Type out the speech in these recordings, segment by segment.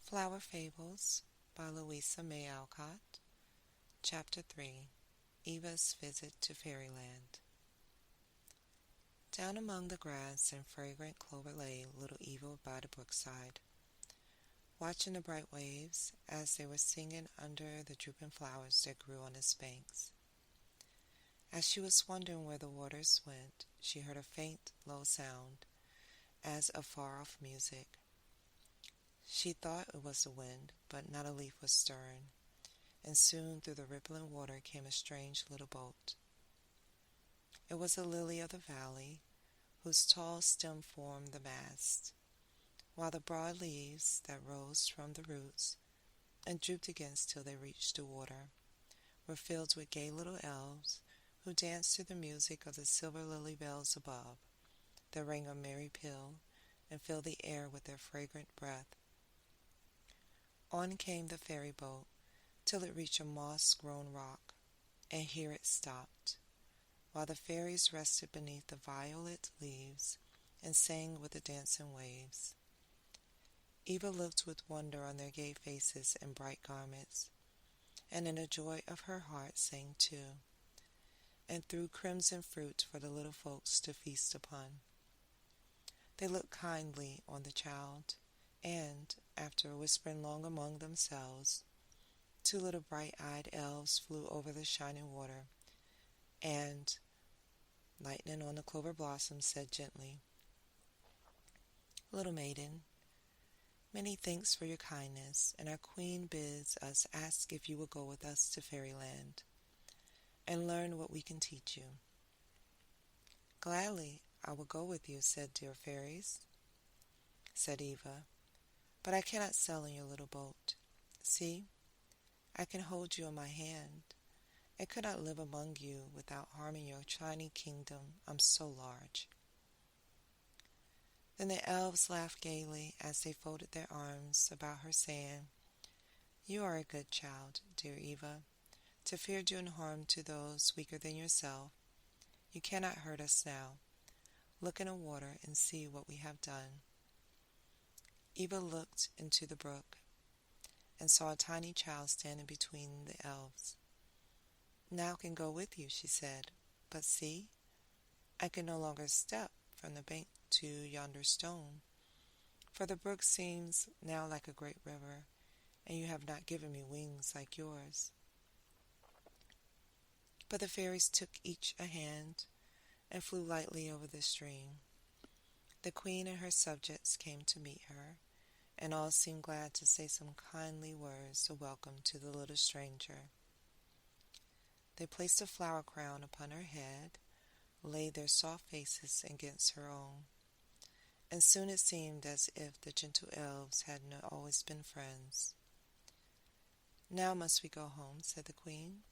Flower Fables by Louisa May Alcott. Chapter 3. Eva's Visit to Fairyland. Down among the grass and fragrant clover lay little Eva by the brookside, watching the bright waves as they were singing under the drooping flowers that grew on its banks. As she was wondering where the waters went, she heard a faint, low sound, as of far-off music. She thought it was the wind, but not a leaf was stirring, and soon through the rippling water came a strange little boat. It was a lily of the valley, whose tall stem formed the mast, while the broad leaves that rose from the roots and drooped against till they reached the water were filled with gay little elves who danced to the music of the silver lily bells above, that rang a merry peal and filled the air with their fragrant breath. On came the ferry boat till it reached a moss-grown rock, and here it stopped, while the fairies rested beneath the violet leaves and sang with the dancing waves. Eva looked with wonder on their gay faces and bright garments, and in the joy of her heart sang too, and threw crimson fruit for the little folks to feast upon. They looked kindly on the child, and, after whispering long among themselves, two little bright-eyed elves flew over the shining water, and, lighting on the clover blossoms, said gently, "Little maiden, many thanks for your kindness, and our queen bids us ask if you will go with us to Fairyland, and learn what we can teach you." "Gladly I will go with you," said dear fairies. Said Eva, "But I cannot sail in your little boat. See, I can hold you in my hand, and could not live among you without harming your tiny kingdom. I'm so large." Then the elves laughed gaily as they folded their arms about her, saying, "You are a good child, dear Eva, to fear doing harm to those weaker than yourself. You cannot hurt us now. Look in the water and see what we have done." Eva looked into the brook and saw a tiny child standing between the elves. "Now I can go with you," she said, "but see, I can no longer step from the bank to yonder stone, for the brook seems now like a great river, and you have not given me wings like yours." But the fairies took each a hand and flew lightly over the stream. The queen and her subjects came to meet her, and all seemed glad to say some kindly words of welcome to the little stranger. They placed a flower crown upon her head, laid their soft faces against her own, and soon it seemed as if the gentle elves had always been friends. "Now must we go home," said the queen,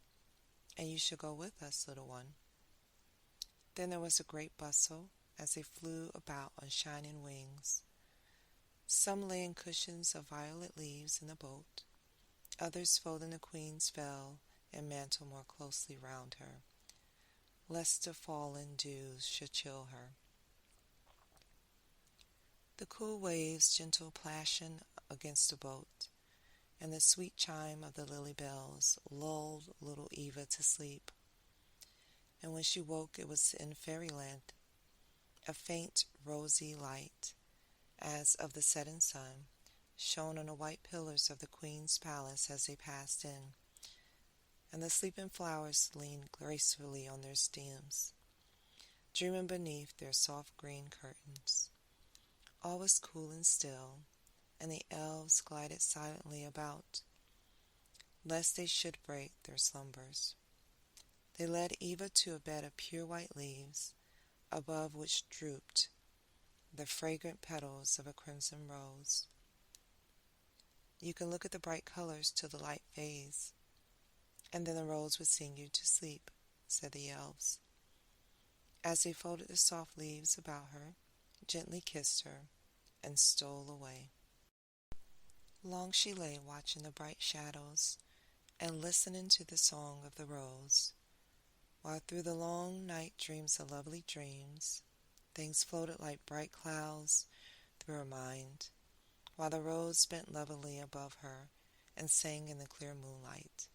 "and you shall go with us, little one." Then there was a great bustle as they flew about on shining wings. Some lay in cushions of violet leaves in the boat, others folding the queen's veil and mantle more closely round her, lest the falling dews should chill her. The cool waves gentle plashing against the boat, and the sweet chime of the lily bells lulled little Eva to sleep. And when she woke, it was in fairyland. A faint rosy light, as of the setting sun, shone on the white pillars of the queen's palace as they passed in, and the sleeping flowers leaned gracefully on their stems, dreaming beneath their soft green curtains. All was cool and still, and the elves glided silently about, lest they should break their slumbers. They led Eva to a bed of pure white leaves, above which drooped the fragrant petals of a crimson rose. "You can look at the bright colors till the light fades, and then the rose will sing you to sleep," said the elves, as they folded the soft leaves about her, gently kissed her, and stole away. Long she lay watching the bright shadows and listening to the song of the rose, while through the long night dreams of lovely dreams, things floated like bright clouds through her mind, while the rose bent lovingly above her and sang in the clear moonlight.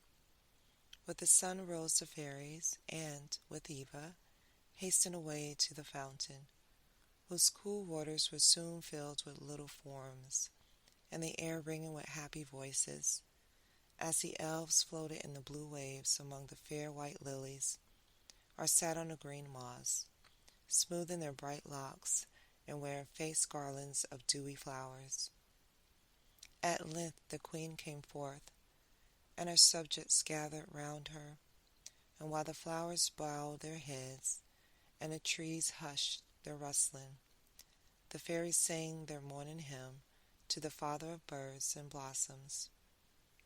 With the sun rose the fairies, and, with Eva, hastened away to the fountain, whose cool waters were soon filled with little forms, and the air ringing with happy voices, as the elves floated in the blue waves among the fair white lilies, or sat on the green moss, smoothing their bright locks and wearing face garlands of dewy flowers. At length the queen came forth, and her subjects gathered round her, and while the flowers bowed their heads, and the trees hushed their rustling, the fairies sang their morning hymn to the Father of birds and blossoms,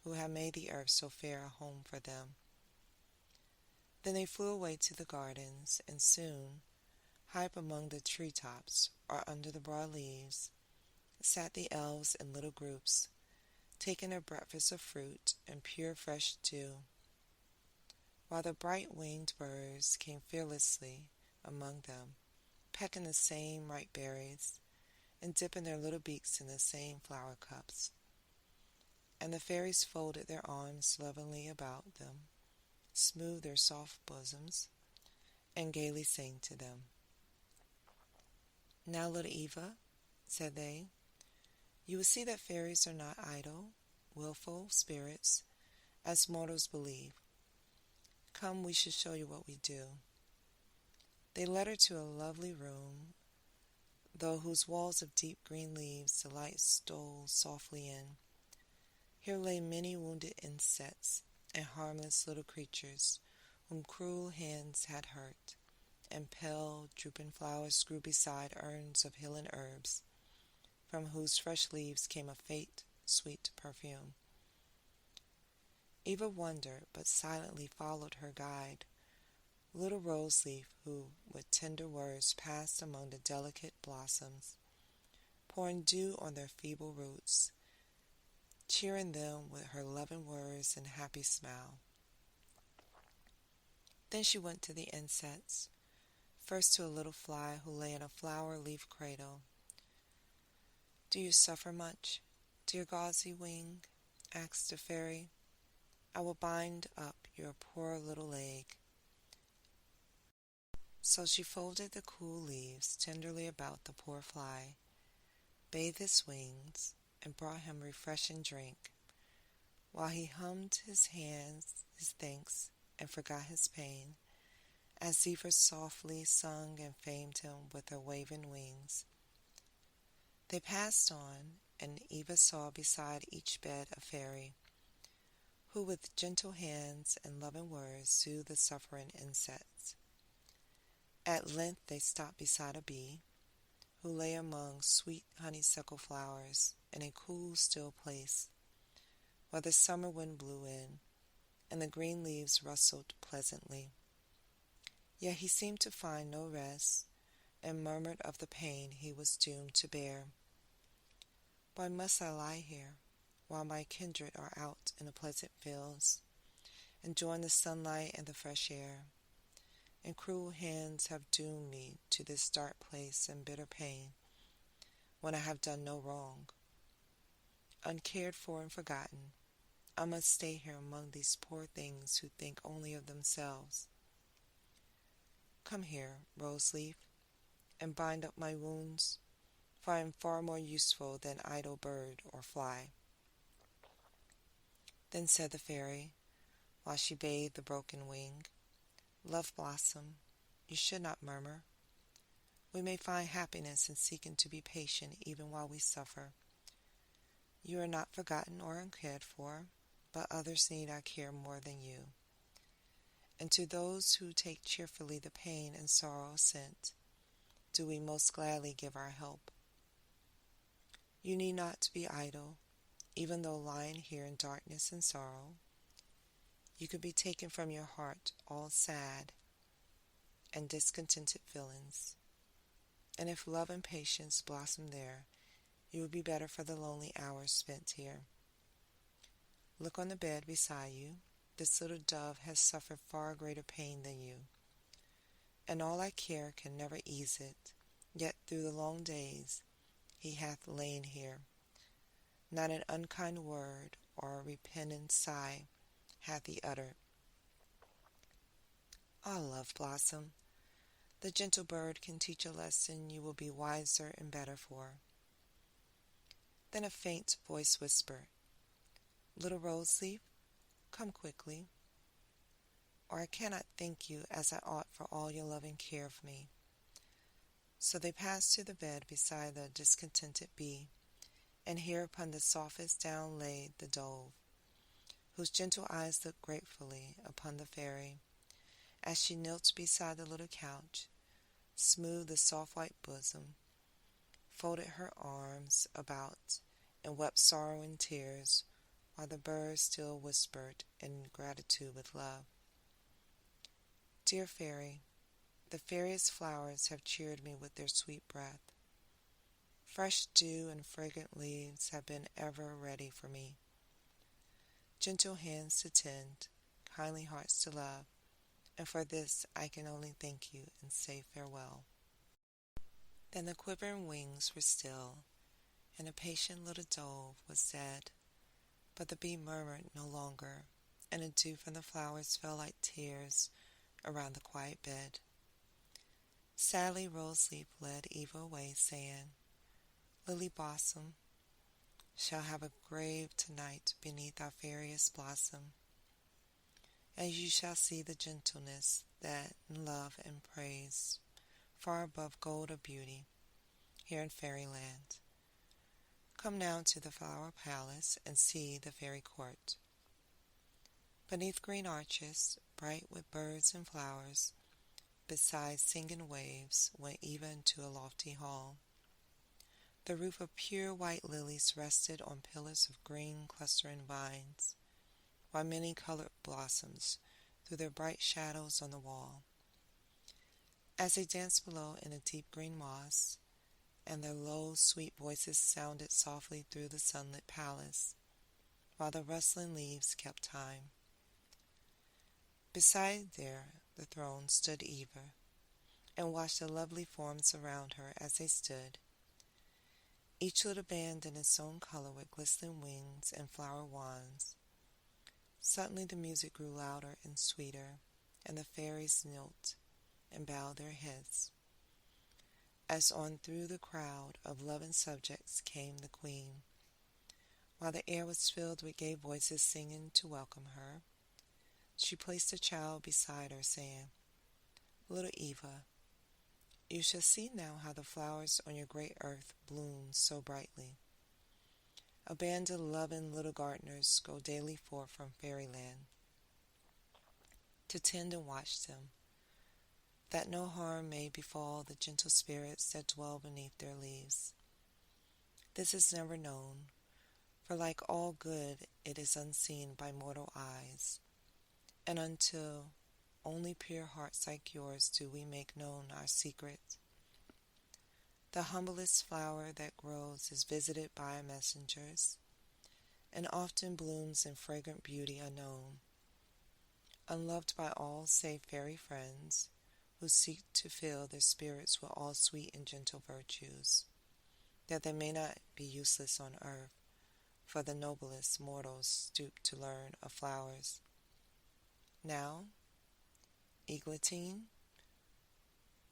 who had made the earth so fair a home for them. Then they flew away to the gardens, and soon, high up among the treetops or under the broad leaves, sat the elves in little groups, taking their breakfast of fruit and pure fresh dew, while the bright-winged birds came fearlessly among them, pecking the same ripe berries, and dipping their little beaks in the same flower cups. And the fairies folded their arms lovingly about them, smoothed their soft bosoms, and gaily sang to them. "Now, little Eva," said they, "you will see that fairies are not idle, willful spirits, as mortals believe. Come, we shall show you what we do." They led her to a lovely room, through whose walls of deep green leaves the light stole softly in. Here lay many wounded insects and harmless little creatures whom cruel hands had hurt, and pale, drooping flowers grew beside urns of healing herbs, from whose fresh leaves came a faint, sweet perfume. Eva wondered, but silently followed her guide, little Roseleaf, who, with tender words, passed among the delicate blossoms, pouring dew on their feeble roots, cheering them with her loving words and happy smile. Then she went to the insects, first to a little fly who lay in a flower-leaf cradle. "Do you suffer much, dear gauzy wing?" asked the fairy. "I will bind up your poor little leg." So she folded the cool leaves tenderly about the poor fly, bathed his wings, and brought him refreshing drink, while he hummed his thanks, and forgot his pain, as Eva softly sung and famed him with her waving wings. They passed on, and Eva saw beside each bed a fairy, who with gentle hands and loving words soothed the suffering insects. At length they stopped beside a bee, who lay among sweet honeysuckle flowers in a cool, still place, where the summer wind blew in, and the green leaves rustled pleasantly. Yet he seemed to find no rest, and murmured of the pain he was doomed to bear. "Why must I lie here, while my kindred are out in the pleasant fields, enjoying the sunlight and the fresh air, and cruel hands have doomed me to this dark place and bitter pain, when I have done no wrong? Uncared for and forgotten, I must stay here among these poor things who think only of themselves. Come here, Roseleaf, and bind up my wounds, for I am far more useful than idle bird or fly." Then said the fairy, while she bathed the broken wing, "Love Blossom, you should not murmur. We may find happiness in seeking to be patient even while we suffer. You are not forgotten or uncared for, but others need our care more than you. And to those who take cheerfully the pain and sorrow sent, do we most gladly give our help. You need not to be idle, even though lying here in darkness and sorrow. You could be taken from your heart all sad and discontented feelings. And if love and patience blossom there, you will be better for the lonely hours spent here. Look on the bed beside you. This little dove has suffered far greater pain than you, and all I care can never ease it. Yet through the long days he hath lain here, Not an unkind word or a repentant sigh hath he uttered. Ah, Love Blossom, the gentle bird can teach a lesson you will be wiser and better for. Then a faint voice whispered, Little Rose Leaf, come quickly, or I cannot thank you as I ought for all your loving care of me. So they passed to the bed beside the discontented bee, and here upon the softest down laid the dove, whose gentle eyes looked gratefully upon the fairy, as she knelt beside the little couch, smoothed the soft white bosom, folded her arms about, and wept sorrow and tears, while the bird still whispered in gratitude with love. Dear fairy, the fairest flowers have cheered me with their sweet breath. Fresh dew and fragrant leaves have been ever ready for me. Gentle hands to tend, kindly hearts to love, and for this I can only thank you and say farewell. Then the quivering wings were still, and a patient little dove was dead, but the bee murmured no longer, and the dew from the flowers fell like tears around the quiet bed. Sadly Rose Leaf led Eva away, saying, Lily Blossom shall have a grave tonight beneath our fairiest blossom, and you shall see the gentleness that in love and praise far above gold or beauty here in fairyland. Come now to the flower palace and see the fairy court. Beneath green arches, bright with birds and flowers, beside singing waves, went Eva into a lofty hall. The roof of pure white lilies rested on pillars of green clustering vines, while many-colored blossoms threw their bright shadows on the wall. As they danced below in the deep green moss, and their low, sweet voices sounded softly through the sunlit palace, while the rustling leaves kept time. Beside the throne stood Eva, and watched the lovely forms around her as they stood, each little band in its own color with glistening wings and flower wands. Suddenly the music grew louder and sweeter, and the fairies knelt and bowed their heads, as on through the crowd of loving subjects came the queen. While the air was filled with gay voices singing to welcome her, she placed the child beside her, saying, Little Eva, you shall see now how the flowers on your great earth bloom so brightly. A band of loving little gardeners go daily forth from fairyland to tend and watch them, that no harm may befall the gentle spirits that dwell beneath their leaves. This is never known, for like all good it is unseen by mortal eyes, and until only pure hearts like yours do we make known our secret. The humblest flower that grows is visited by messengers, and often blooms in fragrant beauty unknown, unloved by all save fairy friends, who seek to fill their spirits with all sweet and gentle virtues, that they may not be useless on earth, for the noblest mortals stoop to learn of flowers. Now, Eglantine,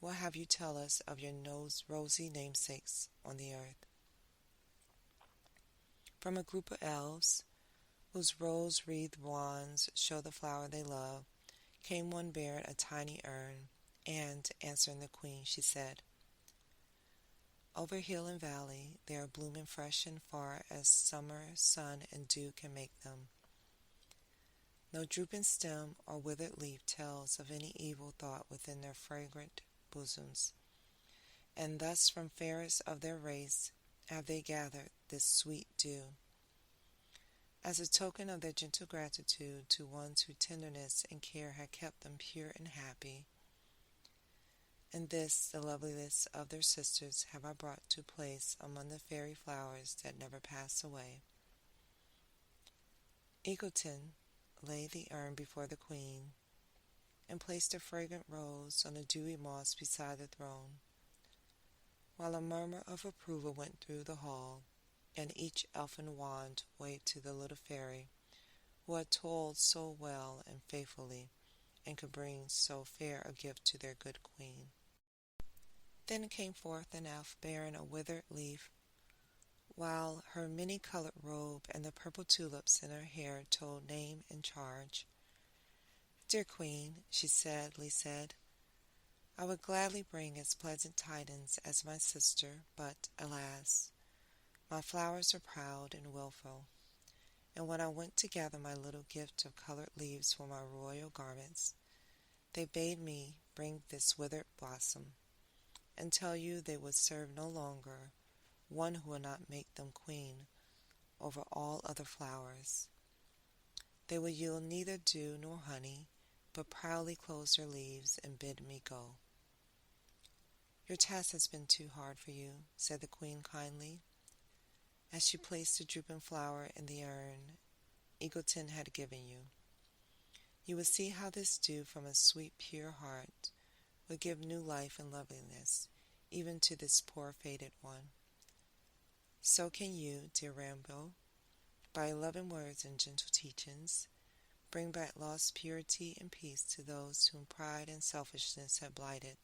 what have you tell us of your rosy namesakes on the earth? From a group of elves, whose rose-wreathed wands show the flower they love, came one bearing a tiny urn, and, answering the queen, she said, Over hill and valley they are blooming fresh and far as summer, sun, and dew can make them. No drooping stem or withered leaf tells of any evil thought within their fragrant bosoms, and thus from fairest of their race have they gathered this sweet dew, as a token of their gentle gratitude to ones whose tenderness and care had kept them pure and happy. And this, the loveliness of their sisters, have I brought to place among the fairy flowers that never pass away. Eglantine laid the urn before the queen, and placed a fragrant rose on the dewy moss beside the throne, while a murmur of approval went through the hall, and each elfin wand waved to the little fairy who had toiled so well and faithfully and could bring so fair a gift to their good queen. Then came forth an elf bearing a withered leaf, while her many-colored robe and the purple tulips in her hair told name and charge. "Dear Queen," she sadly said, "I would gladly bring as pleasant tidings as my sister, but, alas, my flowers are proud and wilful, and when I went to gather my little gift of colored leaves for my royal garments, they bade me bring this withered blossom, and tell you they would serve no longer one who would not make them queen over all other flowers. They would yield neither dew nor honey, but proudly close their leaves and bid me go." "Your task has been too hard for you," said the queen kindly, as she placed the drooping flower in the urn Eagleton had given you. "You will see how this dew from a sweet, pure heart would give new life and loveliness even to this poor faded one. So can you, dear Rambo, by loving words and gentle teachings, bring back lost purity and peace to those whom pride and selfishness have blighted.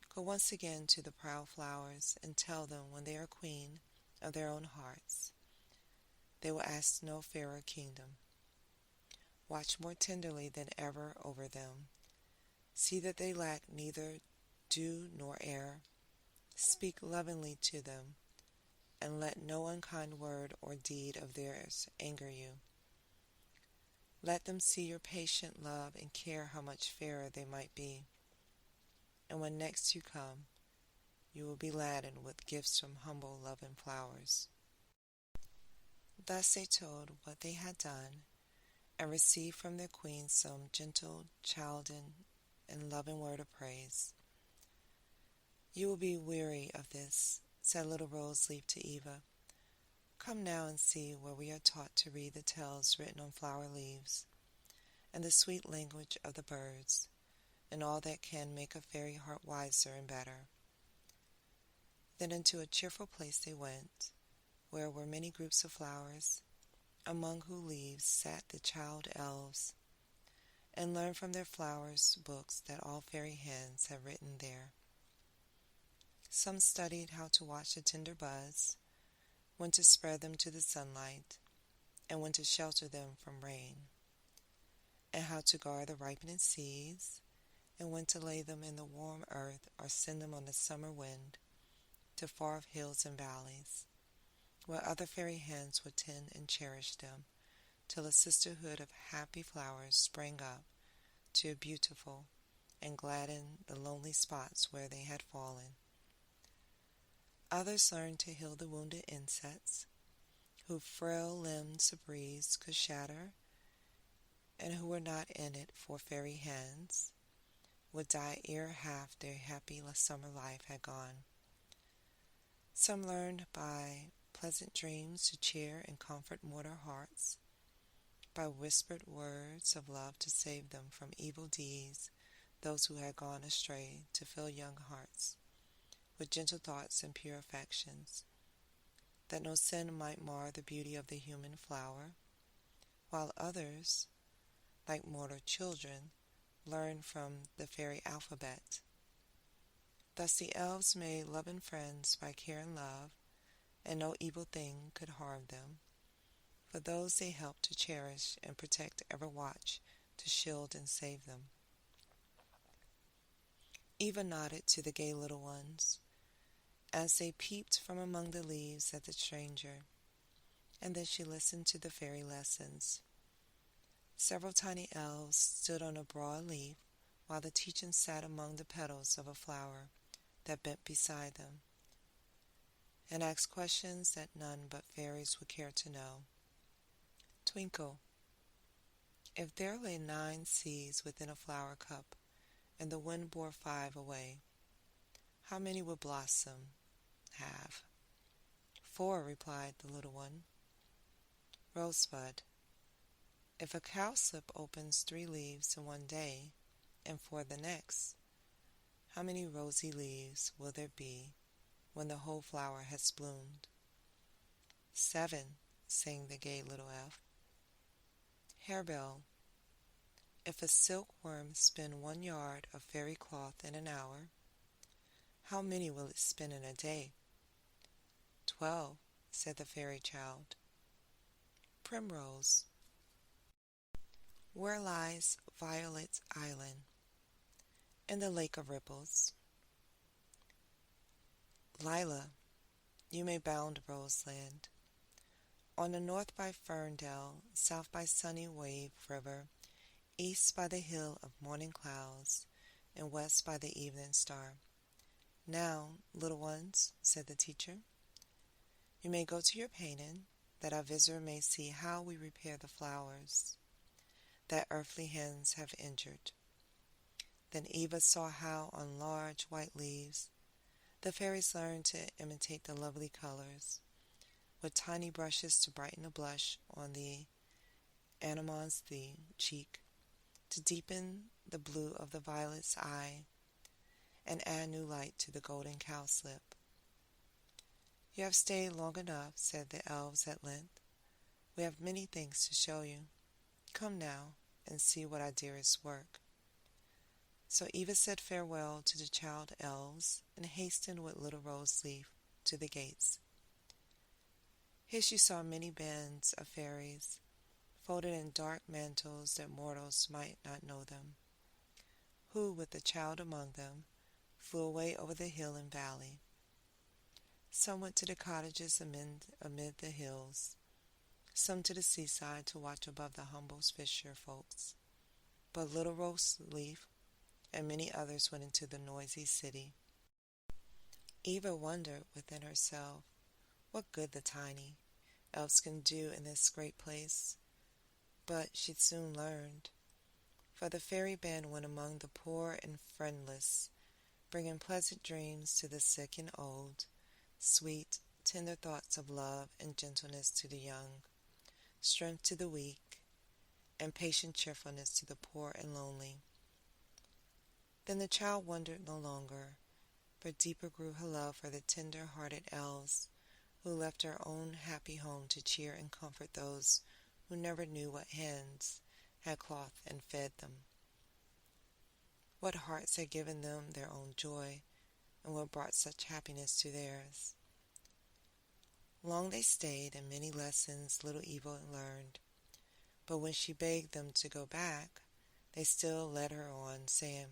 Go once again to the proud flowers and tell them when they are queen of their own hearts, they will ask no fairer kingdom. Watch more tenderly than ever over them. See that they lack neither dew nor air. Speak lovingly to them, and let no unkind word or deed of theirs anger you. Let them see your patient love and care how much fairer they might be. And when next you come, you will be laden with gifts from humble loving flowers." Thus they told what they had done, and received from their queen some gentle, chiding, and loving word of praise. "You will be weary of this," said little Rose Leaf to Eva. "Come now and see where we are taught to read the tales written on flower leaves, and the sweet language of the birds, and all that can make a fairy heart wiser and better." Then into a cheerful place they went, where were many groups of flowers, among whose leaves sat the child elves, and learned from their flowers books that all fairy hands had written there. Some studied how to watch the tender buds, when to spread them to the sunlight, and when to shelter them from rain, and how to guard the ripening seeds, and when to lay them in the warm earth or send them on the summer wind to far-off hills and valleys, where other fairy hands would tend and cherish them, till a sisterhood of happy flowers sprang up to beautiful and gladden the lonely spots where they had fallen. Others learned to heal the wounded insects, whose frail limbs a breeze could shatter, and who were not in it for fairy hands, would die ere half their happy summer life had gone. Some learned by pleasant dreams to cheer and comfort mortal hearts, by whispered words of love to save them from evil deeds, those who had gone astray, to fill young hearts with gentle thoughts and pure affections, that no sin might mar the beauty of the human flower, while others, like mortal children, learned from the fairy alphabet. Thus the elves made loving friends by care and love, and no evil thing could harm them, for those they helped to cherish and protect ever watch to shield and save them. Eva nodded to the gay little ones, as they peeped from among the leaves at the stranger, and then she listened to the fairy lessons. Several tiny elves stood on a broad leaf, while the teacher sat among the petals of a flower that bent beside them, and asked questions that none but fairies would care to know. "Twinkle, if there lay 9 seeds within a flower cup, and the wind bore 5 away, how many would blossom have?" "4," replied the little one. "Rosebud, if a cowslip opens 3 leaves in one day, and 4 the next, how many rosy leaves will there be when the whole flower has bloomed?" 7, sang the gay little elf. Harebell, if a silkworm spin 1 yard of fairy cloth in an hour, how many will it spin in a day? 12, said the fairy child. Primrose, where lies Violet Island? In the lake of ripples. Lila, you may bound Roseland. On the north by Ferndale, south by Sunny Wave River, east by the hill of morning clouds, and west by the evening star. Now, little ones, said the teacher, you may go to your painting, that our visitor may see how we repair the flowers that earthly hands have injured. Then Eva saw how on large white leaves the fairies learned to imitate the lovely colors, with tiny brushes to brighten the blush on the anemone's cheek, to deepen the blue of the violet's eye, and add new light to the golden cowslip. You have stayed long enough, said the elves at length. We have many things to show you. Come now and see what our dearest work. So Eva said farewell to the child elves and hastened with little Rose Leaf to the gates. Here she saw many bands of fairies, folded in dark mantles that mortals might not know them, who, with the child among them, flew away over the hill and valley. Some went to the cottages amid the hills, some to the seaside to watch above the humble fisher folks. But little Rose Leaf and many others went into the noisy city. Eva wondered within herself what good the tiny elves can do in this great place, but she soon learned, for the fairy band went among the poor and friendless, bringing pleasant dreams to the sick and old, sweet, tender thoughts of love and gentleness to the young, strength to the weak, and patient cheerfulness to the poor and lonely. Then the child wondered no longer, but deeper grew her love for the tender-hearted elves, who left her own happy home to cheer and comfort those who never knew what hands had clothed and fed them, what hearts had given them their own joy, and what brought such happiness to theirs. Long they stayed, and many lessons little Eva learned, but when she begged them to go back, they still led her on, saying,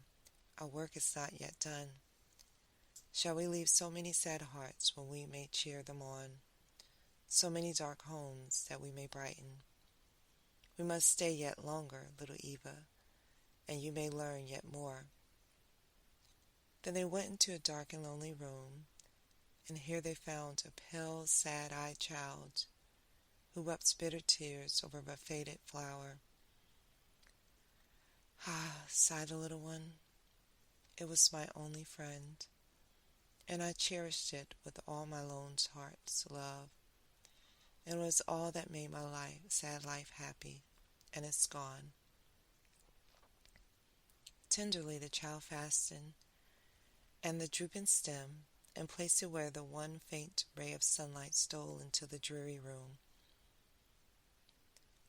our work is not yet done. Shall we leave so many sad hearts when we may cheer them on, so many dark homes that we may brighten? We must stay yet longer, little Eva, and you may learn yet more. Then they went into a dark and lonely room, and here they found a pale, sad-eyed child, who wept bitter tears over a faded flower. Ah, sighed the little one, it was my only friend, and I cherished it with all my lone heart's love, and it was all that made my sad life happy, and it's gone. Tenderly the child fastened and the drooping stem, and placed it where the one faint ray of sunlight stole into the dreary room.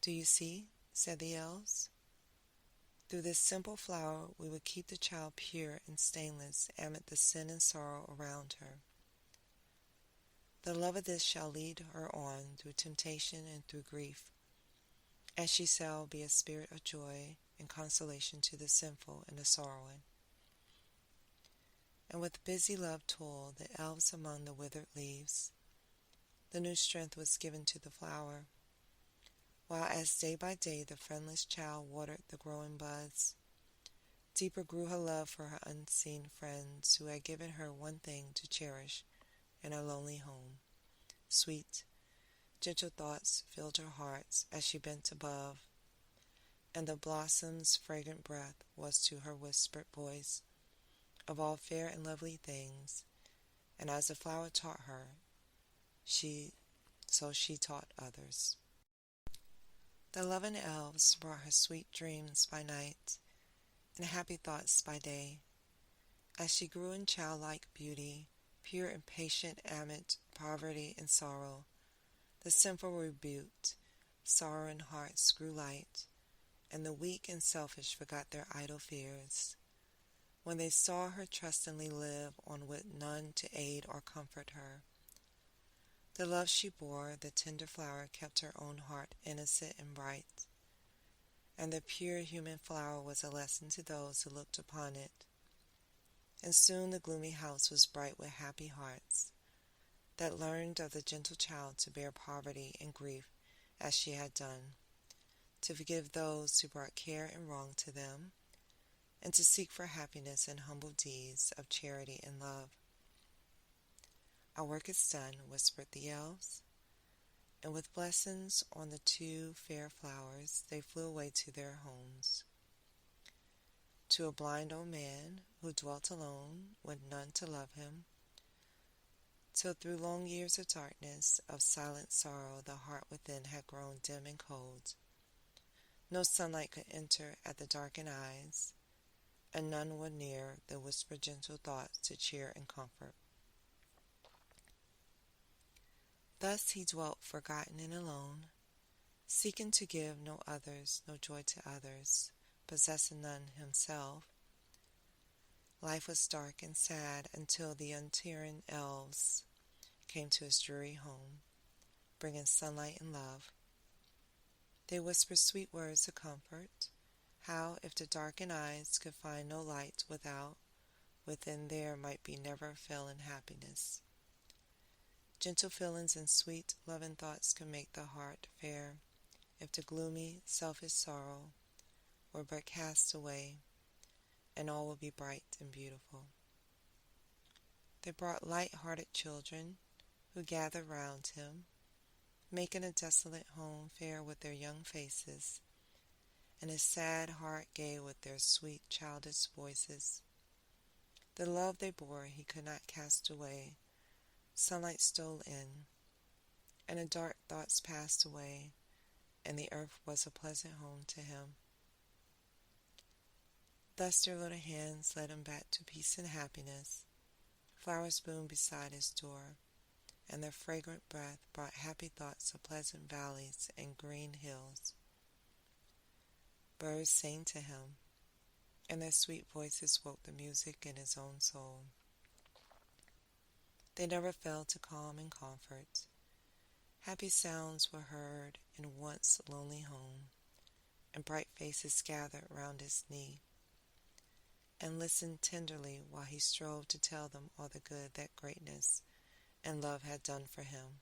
Do you see, said the elves? Through this simple flower we would keep the child pure and stainless amid the sin and sorrow around her. The love of this shall lead her on through temptation and through grief, and she shall be a spirit of joy and consolation to the sinful and the sorrowing. And with busy love toiled the elves among the withered leaves. The new strength was given to the flower, while as day by day the friendless child watered the growing buds, deeper grew her love for her unseen friends who had given her one thing to cherish in her lonely home. Sweet, gentle thoughts filled her heart as she bent above, and the blossom's fragrant breath was to her whispered voice of all fair and lovely things, and as the flower taught her, she taught others. The loving elves brought her sweet dreams by night and happy thoughts by day. As she grew in childlike beauty, pure and patient amid poverty and sorrow, The simple were rebuked, sorrowing hearts grew light, and the weak and selfish forgot their idle fears. When they saw her trustingly live on with none to aid or comfort her, the love she bore, the tender flower, kept her own heart innocent and bright, and the pure human flower was a lesson to those who looked upon it. And soon the gloomy house was bright with happy hearts, that learned of the gentle child to bear poverty and grief as she had done, to forgive those who brought care and wrong to them, and to seek for happiness in humble deeds of charity and love. "Our work is done," whispered the elves, and with blessings on the two fair flowers they flew away to their homes. To a blind old man who dwelt alone with none to love him, till through long years of darkness, of silent sorrow, the heart within had grown dim and cold. No sunlight could enter at the darkened eyes, and none were near that whispered gentle thoughts to cheer and comfort. Thus he dwelt forgotten and alone, seeking to give no joy to others, possessing none himself. Life was dark and sad until the untiring elves came to his dreary home, bringing sunlight and love. They whispered sweet words of comfort, how if the darkened eyes could find no light without, within there might be never failing happiness. Gentle feelings and sweet, loving thoughts can make the heart fair, if the gloomy, selfish sorrow were but cast away, and all would be bright and beautiful. They brought light-hearted children, who gathered round him, making a desolate home fair with their young faces, and his sad heart gay with their sweet childish voices. The love they bore he could not cast away. Sunlight stole in, and the dark thoughts passed away, and the earth was a pleasant home to him. Thus their little hands led him back to peace and happiness. Flowers bloomed beside his door, and their fragrant breath brought happy thoughts of pleasant valleys and green hills. Birds sang to him, and their sweet voices woke the music in his own soul. They never failed to calm and comfort. Happy sounds were heard in once lonely home, and bright faces gathered round his knee, and listened tenderly while he strove to tell them all the good that greatness and love had done for him.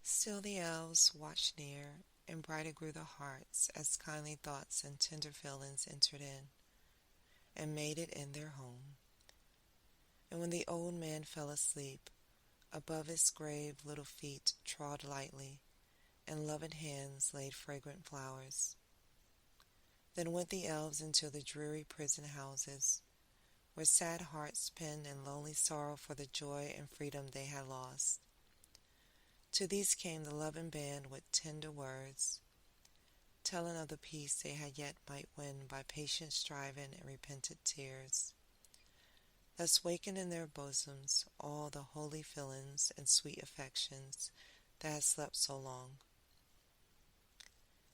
Still the elves watched near, and brighter grew the hearts as kindly thoughts and tender feelings entered in, and made it in their home. And when the old man fell asleep, above his grave little feet trod lightly, and loving hands laid fragrant flowers. Then went the elves into the dreary prison houses, where sad hearts penned in lonely sorrow for the joy and freedom they had lost. To these came the loving band with tender words, telling of the peace they had yet might win by patient striving and repentant tears. Thus wakened in their bosoms all the holy feelings and sweet affections that had slept so long.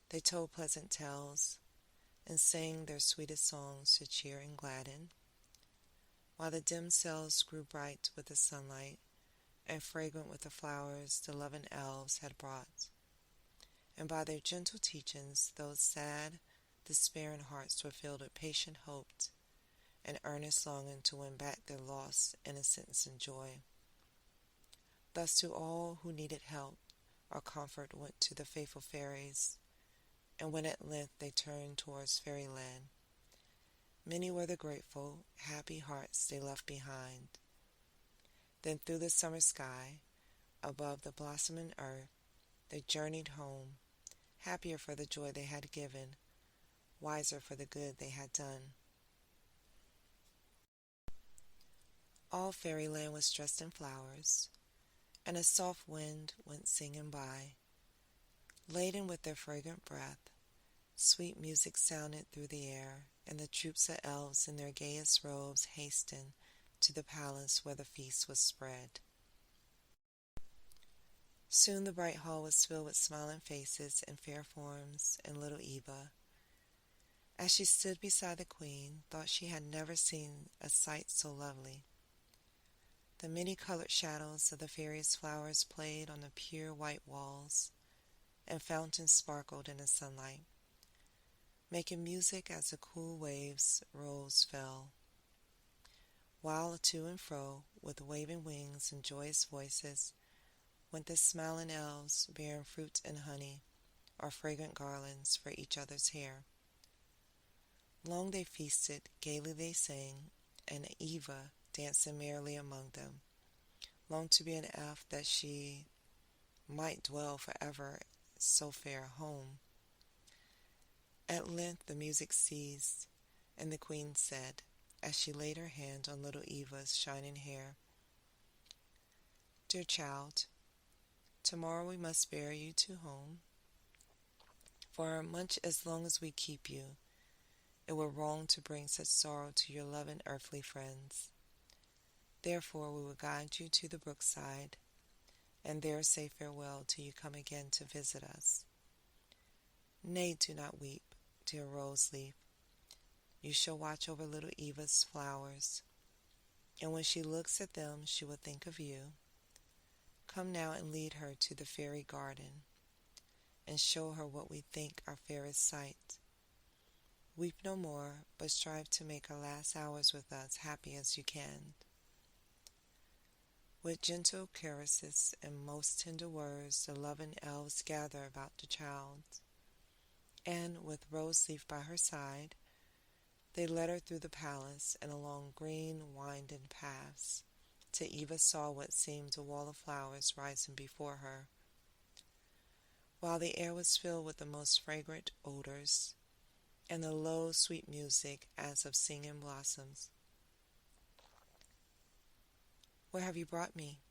They told pleasant tales, and sang their sweetest songs to cheer and gladden, while the dim cells grew bright with the sunlight, and fragrant with the flowers the loving elves had brought. And by their gentle teachings those sad, despairing hearts were filled with patient hope and earnest longing to win back their lost innocence and joy. Thus to all who needed help or comfort went to the faithful fairies, and when at length they turned towards fairyland, many were the grateful, happy hearts they left behind. Then through the summer sky, above the blossoming earth, they journeyed home, happier for the joy they had given, wiser for the good they had done. All fairyland was dressed in flowers, and a soft wind went singing by. Laden with their fragrant breath, sweet music sounded through the air, and the troops of elves in their gayest robes hastened to the palace where the feast was spread. Soon the bright hall was filled with smiling faces and fair forms, and little Eva, as she stood beside the queen, thought she had never seen a sight so lovely. The many-colored shadows of the various flowers played on the pure white walls, and fountains sparkled in the sunlight, making music as the cool waves rose fell, while to and fro, with waving wings and joyous voices, went the smiling elves, bearing fruit and honey, or fragrant garlands for each other's hair. Long they feasted, gaily they sang, and Eva, dancing merrily among them, longed to be an elf that she might dwell forever so fair a home. At length the music ceased, and the queen said, as she laid her hand on little Eva's shining hair, "Dear child, tomorrow we must bear you to home. For much as long as we keep you, it were wrong to bring such sorrow to your loving earthly friends. Therefore we will guide you to the brookside, and there say farewell till you come again to visit us. Nay, do not weep, dear rose leaf. You shall watch over little Eva's flowers, and when she looks at them she will think of you. Come now and lead her to the fairy garden, and show her what we think our fairest sight. Weep no more, but strive to make her last hours with us happy as you can." With gentle caresses and most tender words the loving elves gather about the child, and with Rose Leaf by her side, they led her through the palace and along green winding paths, till Eva saw what seemed a wall of flowers rising before her, while the air was filled with the most fragrant odors, and the low, sweet music as of singing blossoms. "Where have you brought me?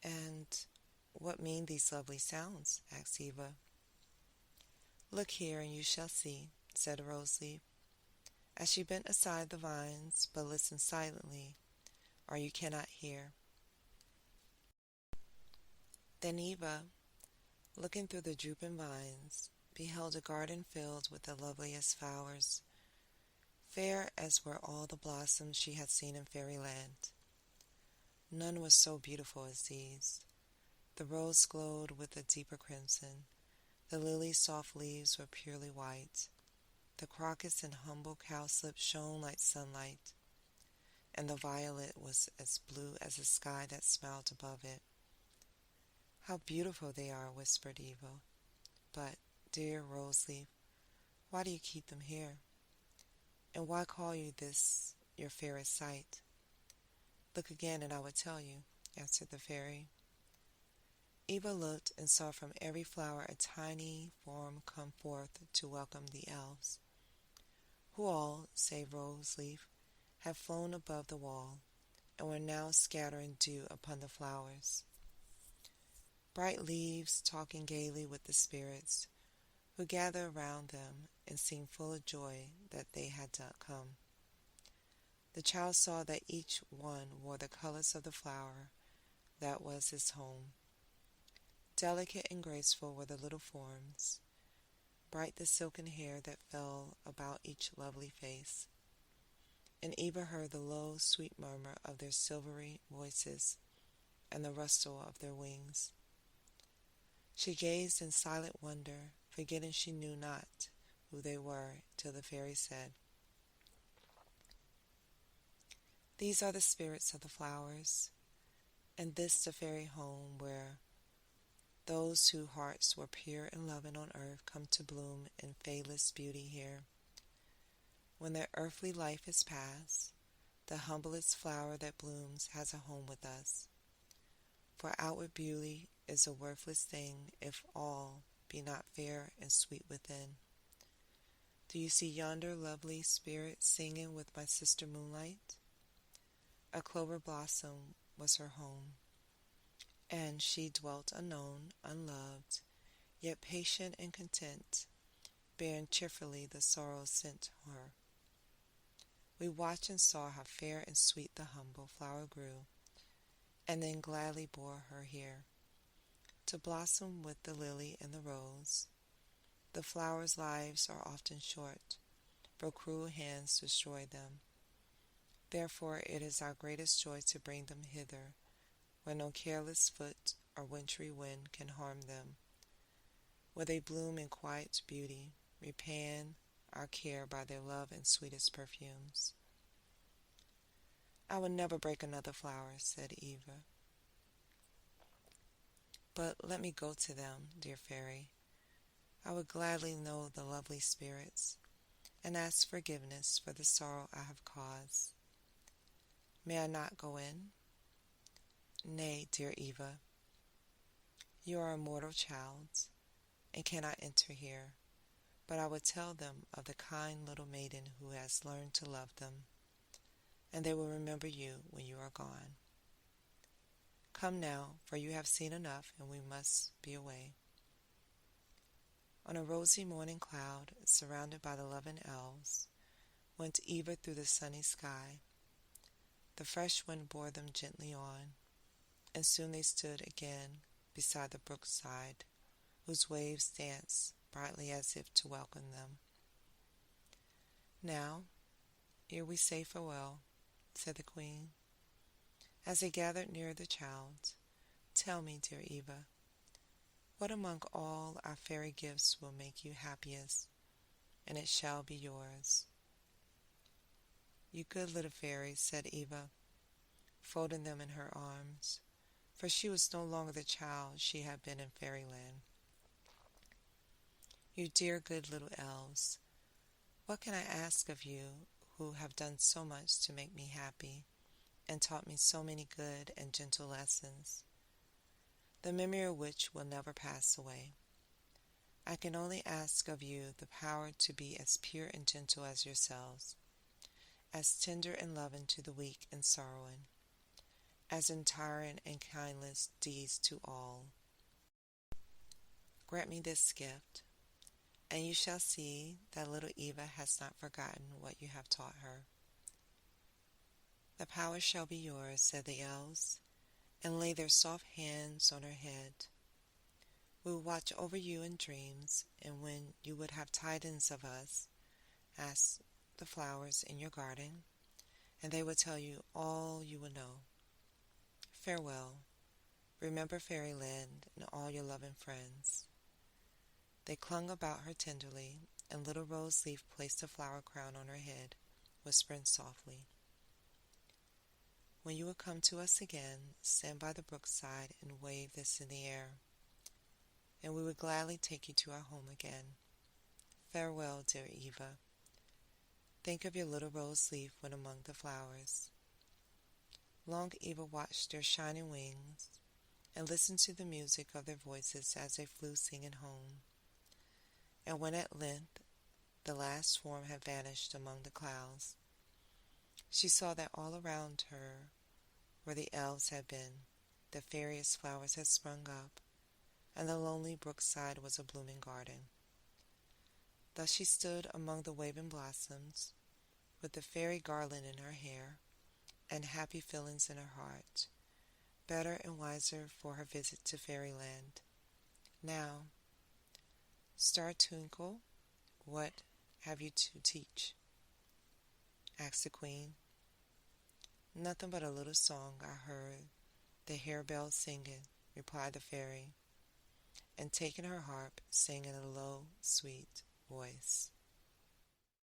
And what mean these lovely sounds?" asked Eva. "Look here, and you shall see," said Rose Leaf, as she bent aside the vines, but listened silently, or you cannot hear. Then Eva, looking through the drooping vines, beheld a garden filled with the loveliest flowers, fair as were all the blossoms she had seen in fairyland. None was so beautiful as these. The rose glowed with a deeper crimson, the lily's soft leaves were purely white, the crocus and humble cowslip shone like sunlight, and the violet was as blue as the sky that smiled above it. "How beautiful they are," whispered Eva. "But, dear Rose Leaf, why do you keep them here? And why call you this your fairest sight?" "Look again, and I will tell you," answered the fairy. Eva looked and saw from every flower a tiny form come forth to welcome the elves, who all, save Rose Leaf, had flown above the wall, and were now scattering dew upon the flowers. Bright leaves talking gaily with the spirits, who gathered around them and seemed full of joy that they had come. The child saw that each one wore the colors of the flower that was his home. Delicate and graceful were the little forms, bright the silken hair that fell about each lovely face, and Eva heard the low, sweet murmur of their silvery voices and the rustle of their wings. She gazed in silent wonder, forgetting she knew not who they were, till the fairy said, "These are the spirits of the flowers, and this the fairy home where those whose hearts were pure and loving on earth come to bloom in fadeless beauty here. When their earthly life is past, the humblest flower that blooms has a home with us. For outward beauty is a worthless thing if all be not fair and sweet within. Do you see yonder lovely spirit singing with my sister Moonlight? A clover blossom was her home, and she dwelt unknown, unloved, yet patient and content, bearing cheerfully the sorrows sent her. We watched and saw how fair and sweet the humble flower grew, and then gladly bore her here. to blossom with the lily and the rose. The flowers' lives are often short, for cruel hands destroy them. Therefore it is our greatest joy to bring them hither, where no careless foot or wintry wind can harm them, where they bloom in quiet beauty, repaying our care by their love and sweetest perfumes. I will never break another flower, said Eva. But let me go to them, dear fairy. I would gladly know the lovely spirits, and ask forgiveness for the sorrow I have caused. May I not go in? Nay, dear Eva, you are a mortal child, and cannot enter here, but I would tell them of the kind little maiden who has learned to love them, and they will remember you when you are gone. Come now, for you have seen enough, and we must be away. On a rosy morning cloud, surrounded by the 11 elves, went Eva through the sunny sky. The fresh wind bore them gently on, and soon they stood again beside the brook side, whose waves danced brightly as if to welcome them. Now, ere we say farewell, said the queen, as they gathered near the child, tell me, dear Eva, what among all our fairy gifts will make you happiest, and it shall be yours. You good little fairy, said Eva, folding them in her arms, for she was no longer the child she had been in fairyland. You dear good little elves, what can I ask of you who have done so much to make me happy and taught me so many good and gentle lessons, the memory of which will never pass away? I can only ask of you the power to be as pure and gentle as yourselves, as tender and loving to the weak and sorrowing, as untiring and kindless deeds to all. Grant me this gift, and you shall see that little Eva has not forgotten what you have taught her. The power shall be yours, said the elves, and lay their soft hands on her head. We will watch over you in dreams, and when you would have tidings of us, ask the flowers in your garden, and they will tell you all you will know. Farewell. Remember fairyland and all your loving friends. They clung about her tenderly, and little Rose Leaf placed a flower crown on her head, whispering softly, when you will come to us again, stand by the brookside and wave this in the air, and we would gladly take you to our home again. Farewell, dear Eva. Think of your little Rose Leaf when among the flowers. Long Eva watched their shining wings and listened to the music of their voices as they flew singing home. And when at length the last swarm had vanished among the clouds, she saw that all around her, where the elves had been, the fairiest flowers had sprung up, and the lonely brookside was a blooming garden. Thus she stood among the waving blossoms, with the fairy garland in her hair, and happy feelings in her heart, better and wiser for her visit to fairyland. Now, Star Twinkle, what have you to teach? Asked the queen. Nothing but a little song I heard the harebell singing, replied the fairy, and taking her harp, sang in a low, sweet voice.